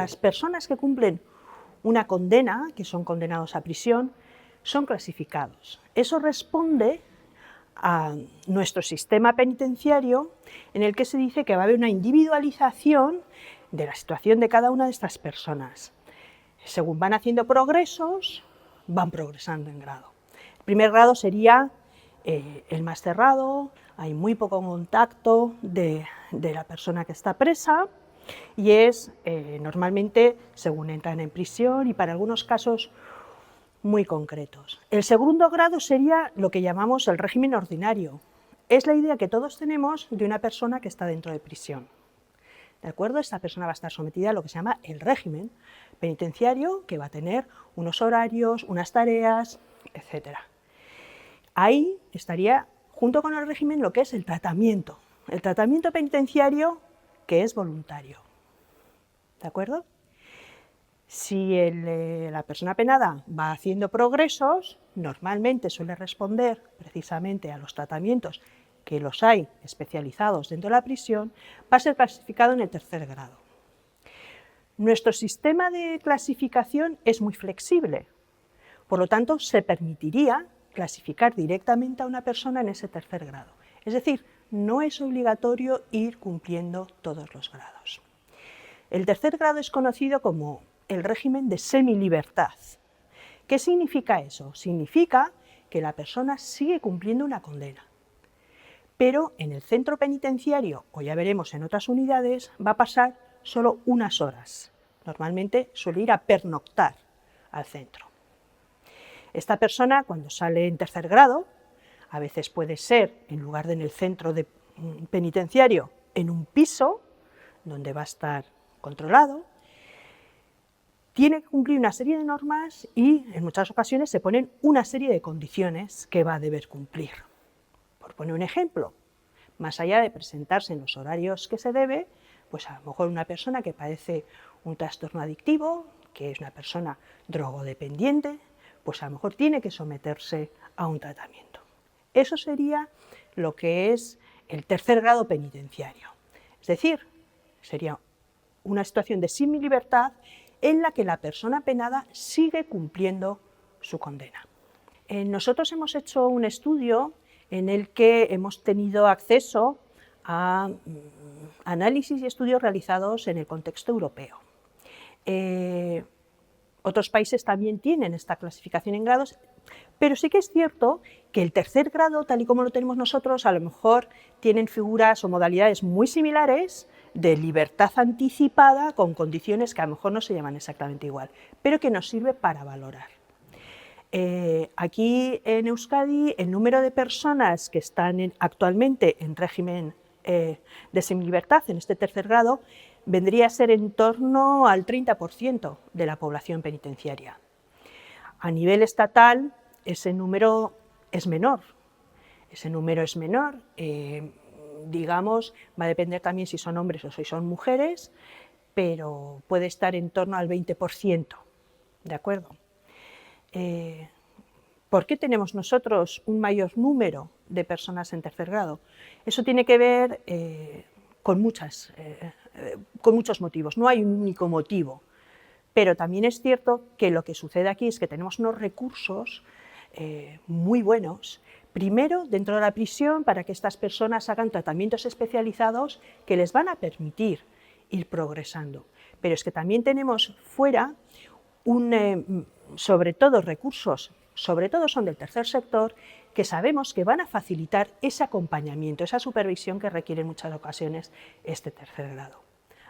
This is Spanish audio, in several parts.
las personas que cumplen una condena, que son condenados a prisión, son clasificados. Eso responde a nuestro sistema penitenciario, en el que se dice que va a haber una individualización de la situación de cada una de estas personas. Según van haciendo progresos, van progresando en grado. El primer grado sería el más cerrado, hay muy poco contacto de la persona que está presa y es normalmente según entran en prisión y para algunos casos muy concretos. El segundo grado sería lo que llamamos el régimen ordinario. Es la idea que todos tenemos de una persona que está dentro de prisión. ¿De acuerdo? Esta persona va a estar sometida a lo que se llama el régimen penitenciario, que va a tener unos horarios, unas tareas, etc. Ahí estaría, junto con el régimen, lo que es el tratamiento penitenciario, que es voluntario. ¿De acuerdo? Si la persona penada va haciendo progresos, normalmente suele responder precisamente a los tratamientos, que los hay especializados dentro de la prisión, va a ser clasificado en el tercer grado. Nuestro sistema de clasificación es muy flexible, por lo tanto se permitiría clasificar directamente a una persona en ese tercer grado. Es decir, no es obligatorio ir cumpliendo todos los grados. El tercer grado es conocido como el régimen de semilibertad. ¿Qué significa eso? Significa que la persona sigue cumpliendo una condena, pero en el centro penitenciario, o ya veremos en otras unidades, va a pasar solo unas horas. Normalmente suele ir a pernoctar al centro. Esta persona, cuando sale en tercer grado, a veces puede ser, en lugar de en el centro penitenciario, en un piso donde va a estar controlado, tiene que cumplir una serie de normas y en muchas ocasiones se ponen una serie de condiciones que va a deber cumplir. Por poner un ejemplo, más allá de presentarse en los horarios que se debe, pues a lo mejor una persona que padece un trastorno adictivo, que es una persona drogodependiente, pues a lo mejor tiene que someterse a un tratamiento. Eso sería lo que es el tercer grado penitenciario. Es decir, sería una situación de semilibertad en la que la persona penada sigue cumpliendo su condena. Nosotros hemos hecho un estudio en el que hemos tenido acceso a análisis y estudios realizados en el contexto europeo. Otros países también tienen esta clasificación en grados, pero sí que es cierto que el tercer grado, tal y como lo tenemos nosotros, a lo mejor tienen figuras o modalidades muy similares de libertad anticipada con condiciones que a lo mejor no se llaman exactamente igual, pero que nos sirve para valorar. Aquí en Euskadi el número de personas que están actualmente en régimen de semilibertad, en este tercer grado, vendría a ser en torno al 30% de la población penitenciaria. A nivel estatal ese número es menor. Digamos, va a depender también si son hombres o si son mujeres, pero puede estar en torno al 20%, ¿de acuerdo? ¿Por qué tenemos nosotros un mayor número de personas en tercer grado? Eso tiene que ver con muchos motivos, no hay un único motivo, pero también es cierto que lo que sucede aquí es que tenemos unos recursos muy buenos, primero dentro de la prisión para que estas personas hagan tratamientos especializados que les van a permitir ir progresando, pero es que también tenemos fuera sobre todo recursos, sobre todo son del tercer sector, que sabemos que van a facilitar ese acompañamiento, esa supervisión que requiere en muchas ocasiones este tercer grado.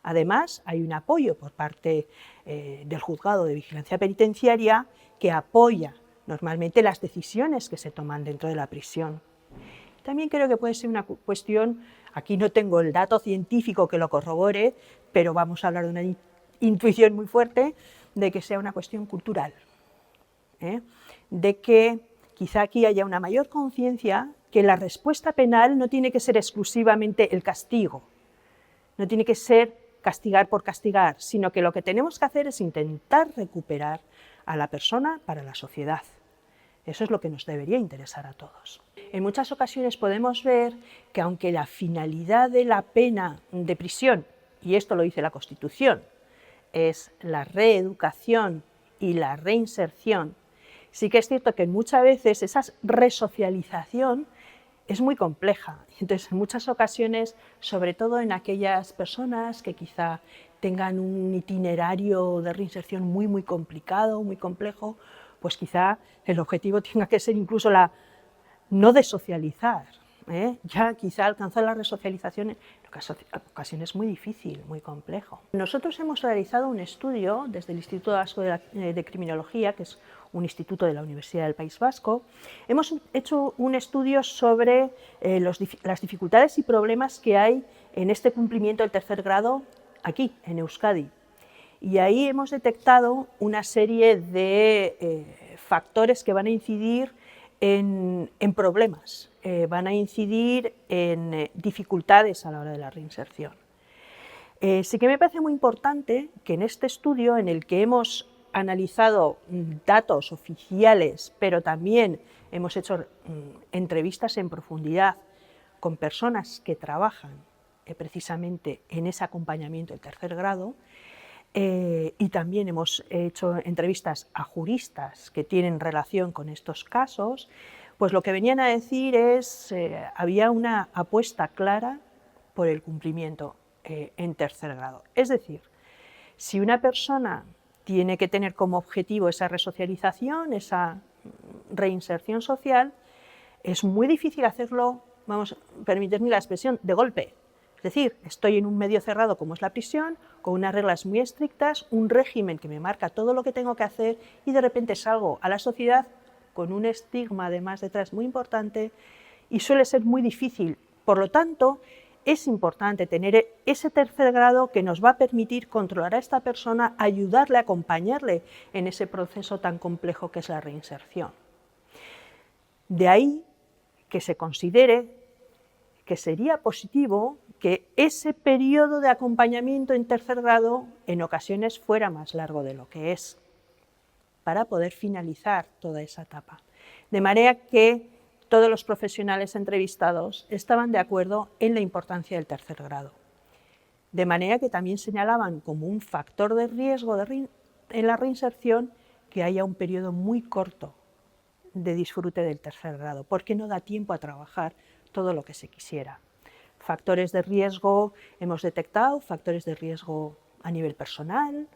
Además, hay un apoyo por parte del Juzgado de Vigilancia Penitenciaria que apoya normalmente las decisiones que se toman dentro de la prisión. También creo que puede ser una cuestión, aquí no tengo el dato científico que lo corrobore, pero vamos a hablar de una intuición muy fuerte, de que sea una cuestión cultural, de que quizá aquí haya una mayor conciencia que la respuesta penal no tiene que ser exclusivamente el castigo, no tiene que ser castigar por castigar, sino que lo que tenemos que hacer es intentar recuperar a la persona para la sociedad. Eso es lo que nos debería interesar a todos. En muchas ocasiones podemos ver que aunque la finalidad de la pena de prisión, y esto lo dice la Constitución, es la reeducación y la reinserción, sí que es cierto que muchas veces esa resocialización es muy compleja. Entonces, en muchas ocasiones, sobre todo en aquellas personas que quizá tengan un itinerario de reinserción muy complicado, muy complejo, pues quizá el objetivo tenga que ser incluso no desocializar, ya quizá alcanzar la resocialización en ocasiones muy difícil, muy complejo. Nosotros hemos realizado un estudio desde el Instituto Vasco de Criminología, que es un instituto de la Universidad del País Vasco. Hemos hecho un estudio sobre las dificultades y problemas que hay en este cumplimiento del tercer grado aquí, en Euskadi. Y ahí hemos detectado una serie de factores que van a incidir en problemas, van a incidir en dificultades a la hora de la reinserción. Sí que me parece muy importante que en este estudio, en el que hemos analizado datos oficiales, pero también hemos hecho entrevistas en profundidad con personas que trabajan precisamente en ese acompañamiento del tercer grado, y también hemos hecho entrevistas a juristas que tienen relación con estos casos, pues lo que venían a decir es había una apuesta clara por el cumplimiento en tercer grado. Es decir, si una persona tiene que tener como objetivo esa resocialización, esa reinserción social, es muy difícil hacerlo, vamos a permitirme la expresión, de golpe. Es decir, estoy en un medio cerrado como es la prisión, con unas reglas muy estrictas, un régimen que me marca todo lo que tengo que hacer y de repente salgo a la sociedad con un estigma además detrás muy importante y suele ser muy difícil. Por lo tanto, es importante tener ese tercer grado que nos va a permitir controlar a esta persona, ayudarle, acompañarle en ese proceso tan complejo que es la reinserción. De ahí que se considere que sería positivo que ese periodo de acompañamiento en tercer grado en ocasiones fuera más largo de lo que es, para poder finalizar toda esa etapa. De manera que todos los profesionales entrevistados estaban de acuerdo en la importancia del tercer grado. De manera que también señalaban como un factor de riesgo en la reinserción que haya un periodo muy corto de disfrute del tercer grado, porque no da tiempo a trabajar todo lo que se quisiera. Factores de riesgo hemos detectado, factores de riesgo a nivel personal,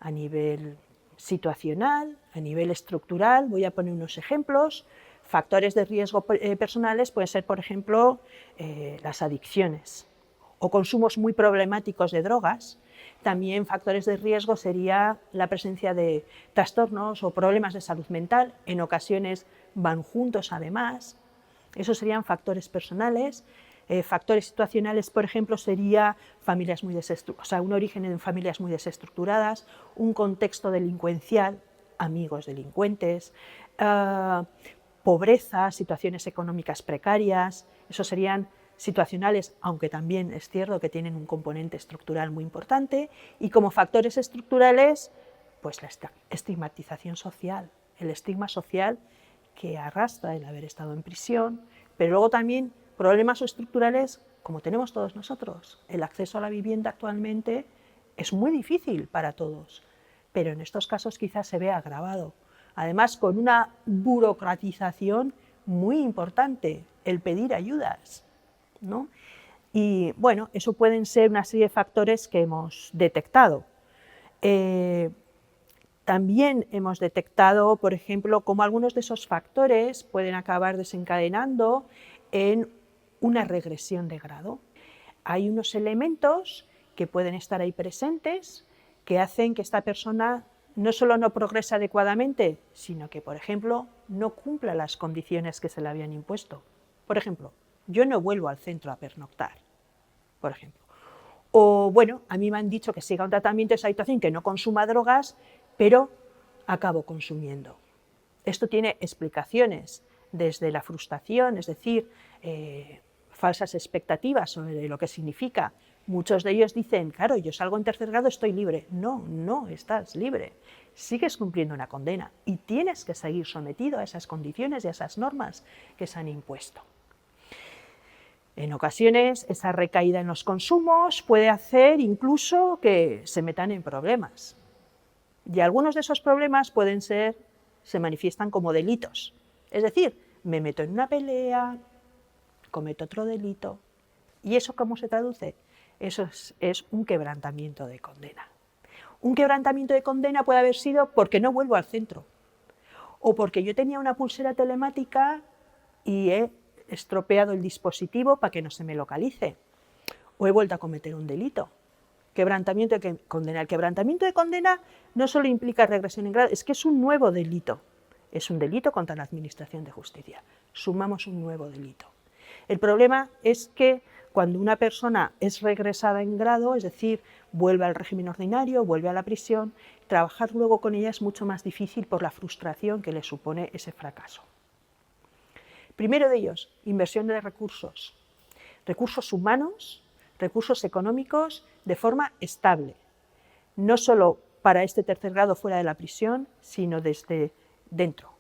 a nivel situacional, a nivel estructural. Voy a poner unos ejemplos. Factores de riesgo personales pueden ser, por ejemplo, las adicciones o consumos muy problemáticos de drogas. También factores de riesgo sería la presencia de trastornos o problemas de salud mental. En ocasiones van juntos además. Esos serían factores personales. Factores situacionales, por ejemplo, sería familias muy un origen en familias muy desestructuradas, un contexto delincuencial, amigos delincuentes, pobreza, situaciones económicas precarias. Esos serían situacionales, aunque también es cierto que tienen un componente estructural muy importante. Y como factores estructurales, pues la estigmatización social, el estigma social que arrastra el haber estado en prisión, pero luego también problemas estructurales como tenemos todos nosotros. El acceso a la vivienda actualmente es muy difícil para todos, pero en estos casos quizás se vea agravado. Además, con una burocratización muy importante, el pedir ayudas, ¿no? Y bueno, eso pueden ser una serie de factores que hemos detectado. También hemos detectado, por ejemplo, cómo algunos de esos factores pueden acabar desencadenando en una regresión de grado. Hay unos elementos que pueden estar ahí presentes que hacen que esta persona no solo no progrese adecuadamente, sino que, por ejemplo, no cumpla las condiciones que se le habían impuesto. Por ejemplo, yo no vuelvo al centro a pernoctar, por ejemplo. O, bueno, a mí me han dicho que siga un tratamiento de esa situación, que no consuma drogas, pero acabo consumiendo. Esto tiene explicaciones desde la frustración, es decir, falsas expectativas sobre lo que significa. Muchos de ellos dicen, claro, yo salgo en tercer grado, estoy libre. No, no estás libre. Sigues cumpliendo una condena y tienes que seguir sometido a esas condiciones y a esas normas que se han impuesto. En ocasiones, esa recaída en los consumos puede hacer incluso que se metan en problemas. Y algunos de esos problemas se manifiestan como delitos. Es decir, me meto en una pelea, cometo otro delito. ¿Y eso cómo se traduce? Eso es un quebrantamiento de condena. Un quebrantamiento de condena puede haber sido porque no vuelvo al centro, o porque yo tenía una pulsera telemática y he estropeado el dispositivo para que no se me localice, o he vuelto a cometer un delito. Quebrantamiento de condena. El quebrantamiento de condena no solo implica regresión en grado, es que es un nuevo delito. Es un delito contra la Administración de Justicia. Sumamos un nuevo delito. El problema es que cuando una persona es regresada en grado, es decir, vuelve al régimen ordinario, vuelve a la prisión, trabajar luego con ella es mucho más difícil por la frustración que le supone ese fracaso. Primero de ellos, inversión de recursos humanos, recursos económicos de forma estable, no solo para este tercer grado fuera de la prisión, sino desde dentro,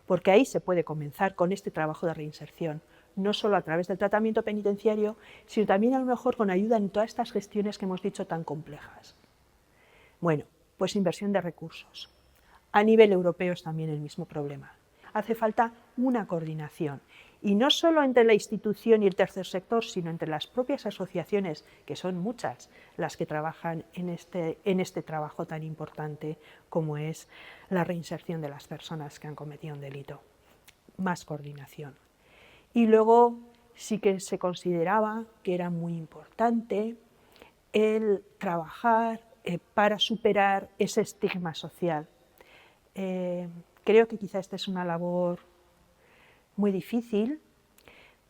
porque ahí se puede comenzar con este trabajo de reinserción, no solo a través del tratamiento penitenciario, sino también a lo mejor con ayuda en todas estas gestiones que hemos dicho tan complejas. Bueno, pues inversión de recursos. A nivel europeo es también el mismo problema. Hace falta una coordinación, y no solo entre la institución y el tercer sector, sino entre las propias asociaciones, que son muchas las que trabajan en este trabajo tan importante como es la reinserción de las personas que han cometido un delito. Más coordinación. Y luego sí que se consideraba que era muy importante el trabajar para superar ese estigma social. Creo que quizá esta es una labor muy difícil,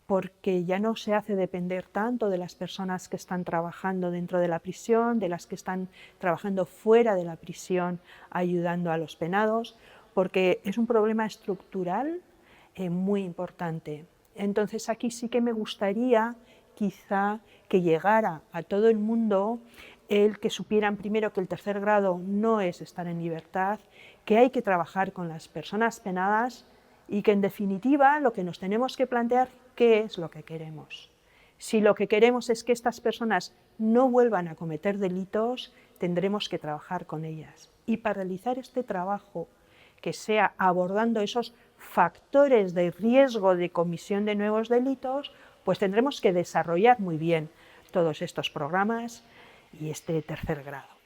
porque ya no se hace depender tanto de las personas que están trabajando dentro de la prisión, de las que están trabajando fuera de la prisión ayudando a los penados, porque es un problema estructural muy importante. Entonces aquí sí que me gustaría quizá que llegara a todo el mundo el que supieran primero que el tercer grado no es estar en libertad, que hay que trabajar con las personas penadas y que en definitiva lo que nos tenemos que plantear, ¿qué es lo que queremos? Si lo que queremos es que estas personas no vuelvan a cometer delitos, tendremos que trabajar con ellas. Y para realizar este trabajo, que sea abordando esos factores de riesgo de comisión de nuevos delitos, pues tendremos que desarrollar muy bien todos estos programas y este tercer grado.